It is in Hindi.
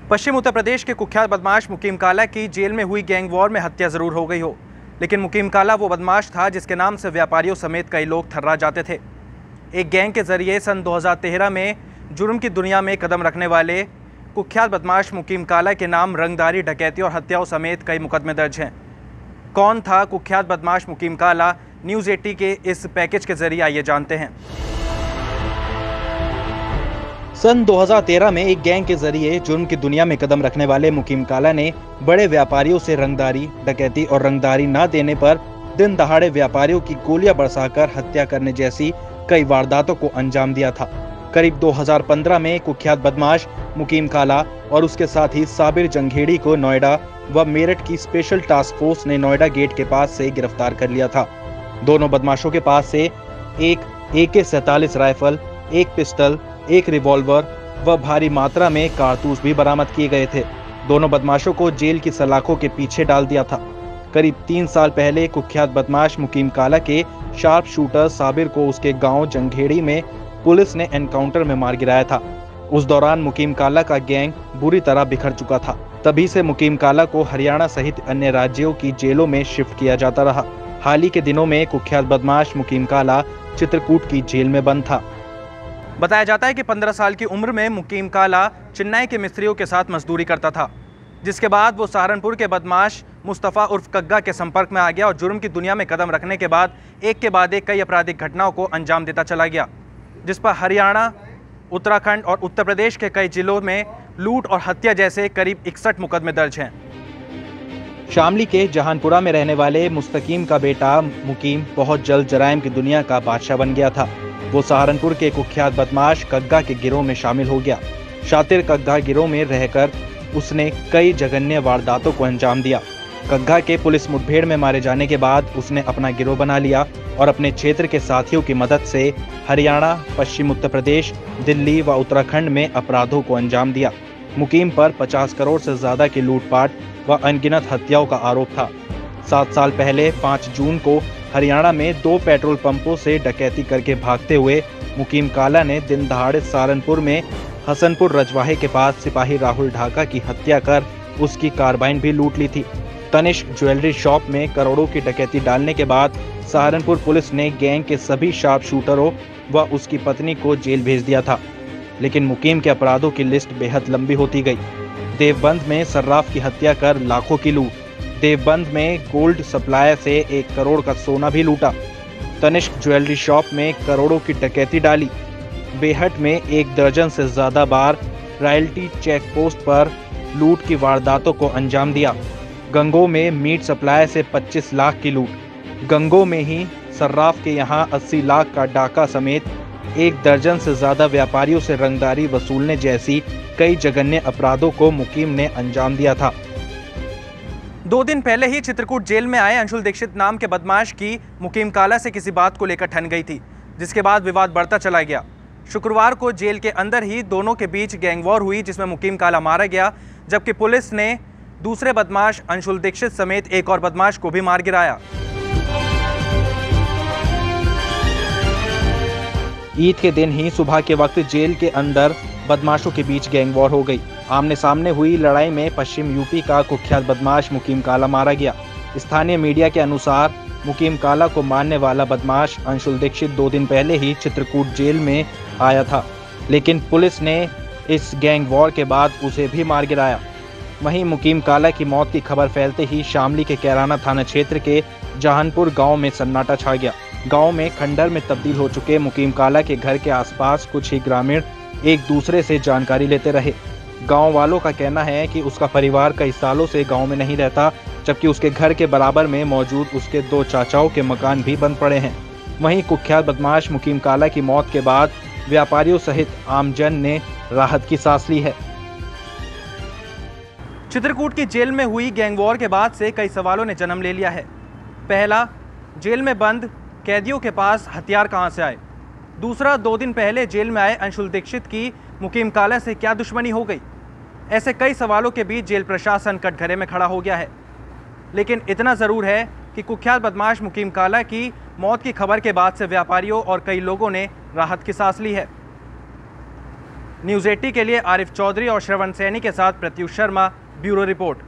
पश्चिम उत्तर प्रदेश के कुख्यात बदमाश मुकीम काला की जेल में हुई गैंग वॉर में हत्या जरूर हो गई हो, लेकिन मुकीम काला वो बदमाश था जिसके नाम से व्यापारियों समेत कई लोग थर्रा जाते थे। एक गैंग के जरिए सन 2013 में जुर्म की दुनिया में कदम रखने वाले कुख्यात बदमाश मुकीम काला के नाम रंगदारी, डकैती और हत्याओं समेत कई मुकदमे दर्ज हैं। कौन था कुख्यात बदमाश मुकीम काला? न्यूज़ 80 के इस पैकेज के जरिए आइए जानते हैं। सन 2013 में एक गैंग के जरिए जुर्म की दुनिया में कदम रखने वाले मुकीम काला ने बड़े व्यापारियों से रंगदारी, डकैती और रंगदारी न देने पर दिन दहाड़े व्यापारियों की गोलियां बरसाकर हत्या करने जैसी कई वारदातों को अंजाम दिया था। करीब 2015 में कुख्यात बदमाश मुकीम काला और उसके साथ ही साबिर जंघेड़ी को नोएडा व मेरठ की स्पेशल टास्क फोर्स ने नोएडा गेट के पास से गिरफ्तार कर लिया था। दोनों बदमाशों के पास से एक AK-47 राइफल, एक पिस्टल, एक रिवॉल्वर व भारी मात्रा में कारतूस भी बरामद किए गए थे। दोनों बदमाशों को जेल की सलाखों के पीछे डाल दिया था। करीब 3 साल पहले कुख्यात बदमाश मुकीम काला के शार्प शूटर साबिर को उसके गांव जंघेड़ी में पुलिस ने एनकाउंटर में मार गिराया था। उस दौरान मुकीम काला का गैंग बुरी तरह बिखर चुका था। तभी से मुकीम काला को हरियाणा सहित अन्य राज्यों की जेलों में शिफ्ट किया जाता रहा। हाल ही के दिनों में कुख्यात बदमाश मुकीम काला चित्रकूट की जेल में बंद था। बताया जाता है कि 15 साल की उम्र में मुकीम काला चेन्नई के मिस्त्रियों के साथ मजदूरी करता था, जिसके बाद वो सहारनपुर के बदमाश मुस्तफ़ा उर्फ कग्गा के संपर्क में आ गया और जुर्म की दुनिया में कदम रखने के बाद एक के बाद एक कई आपराधिक घटनाओं को अंजाम देता चला गया, जिस पर हरियाणा, उत्तराखंड और उत्तर प्रदेश के कई जिलों में लूट और हत्या जैसे करीब 61 मुकदमे दर्ज हैं। शामली के जहानपुरा में रहने वाले मुस्तकीम का बेटा मुकीम बहुत जल्द जराइम की दुनिया का बादशाह बन गया था। वो सहारनपुर के कुख्यात बदमाश कग्गा के गिरोह में शामिल हो गया। शातिर कग्गा गिरोह में रहकर उसने कई जघन्य वारदातों को अंजाम दिया। कग्गा के पुलिस मुठभेड़ में मारे जाने के बाद उसने अपना गिरोह बना लिया और अपने क्षेत्र के साथियों की मदद से हरियाणा, पश्चिम उत्तर प्रदेश, दिल्ली व उत्तराखंड में अपराधों को अंजाम दिया। मुकीम पर 50 करोड़ से ज्यादा की लूटपाट व अनगिनत हत्याओं का आरोप था। 7 साल पहले 5 जून को हरियाणा में 2 पेट्रोल पंपों से डकैती करके भागते हुए मुकीम काला ने दिन दहाड़े सहारनपुर में हसनपुर रजवाहे के पास सिपाही राहुल ढाका की हत्या कर उसकी कार्बाइन भी लूट ली थी। तनिष्क ज्वेलरी शॉप में करोड़ों की डकैती डालने के बाद सहारनपुर पुलिस ने गैंग के सभी शार्प शूटरों व उसकी पत्नी को जेल भेज दिया था, लेकिन मुकीम के अपराधों की लिस्ट बेहद लंबी होती गई। देवबंद में सर्राफ की हत्या कर लाखों की लूट, देवबंद में गोल्ड सप्लायर से 1 करोड़ का सोना भी लूटा, तनिष्क ज्वेलरी शॉप में करोड़ों की डकैती डाली, बेहट में 1 दर्जन से ज्यादा बार रॉयल्टी चेक पोस्ट पर लूट की वारदातों को अंजाम दिया, गंगों में मीट सप्लायर से 25 लाख की लूट, गंगों में ही सर्राफ के यहाँ 80 लाख का डाका समेत 1 दर्जन से ज्यादा व्यापारियों से रंगदारी वसूलने जैसी कई जघन्य अपराधों को मुकीम ने अंजाम दिया था। 2 दिन पहले ही चित्रकूट जेल में आए अंशुल दीक्षित नाम के बदमाश की मुकीम काला से किसी बात को लेकर ठन गई थी, जिसके बाद विवाद बढ़ता चला गया। शुक्रवार को जेल के अंदर ही दोनों के बीच गैंग वॉर हुई, जिसमें मुकीम काला मारा गया, जबकि पुलिस ने दूसरे बदमाश अंशुल दीक्षित समेत एक और बदमाश को भी मार गिराया। ईद के दिन ही सुबह के वक्त जेल के अंदर बदमाशों के बीच गैंग वॉर हो गई। आमने सामने हुई लड़ाई में पश्चिम यूपी का कुख्यात बदमाश मुकीम काला मारा गया। स्थानीय मीडिया के अनुसार मुकीम काला को मारने वाला बदमाश अंशुल दीक्षित 2 दिन पहले ही चित्रकूट जेल में आया था, लेकिन पुलिस ने इस गैंग वॉर के बाद उसे भी मार गिराया। वहीं मुकीम काला की मौत की खबर फैलते ही शामली के कैराना थाना क्षेत्र के जहानपुर गांव में सन्नाटा छा गया। गांव में खंडर में तब्दील हो चुके मुकीम काला के घर के आसपास कुछ ही ग्रामीण एक दूसरे से जानकारी लेते रहे। गांव वालों का कहना है कि उसका परिवार कई सालों से गांव में नहीं रहता, जबकि उसके घर के बराबर में मौजूद उसके 2 चाचाओं के मकान भी बंद पड़े हैं। वहीं कुख्यात बदमाश मुकीम काला की मौत के बाद व्यापारियों सहित आमजन ने राहत की सांस ली है। चित्रकूट की जेल में हुई गैंग वॉर के बाद से कई सवालों ने जन्म ले लिया है। पहला, जेल में बंद कैदियों के पास हथियार कहां से आए? दूसरा, 2 दिन पहले जेल में आए अंशुल दीक्षित की मुकीम काला से क्या दुश्मनी हो गई? ऐसे कई सवालों के बीच जेल प्रशासन कटघरे में खड़ा हो गया है। लेकिन इतना ज़रूर है कि कुख्यात बदमाश मुकीम काला की मौत की खबर के बाद से व्यापारियों और कई लोगों ने राहत की सांस ली है। न्यूज़ 80 के लिए आरिफ चौधरी और श्रवण सैनी के साथ प्रत्युष शर्मा, ब्यूरो रिपोर्ट।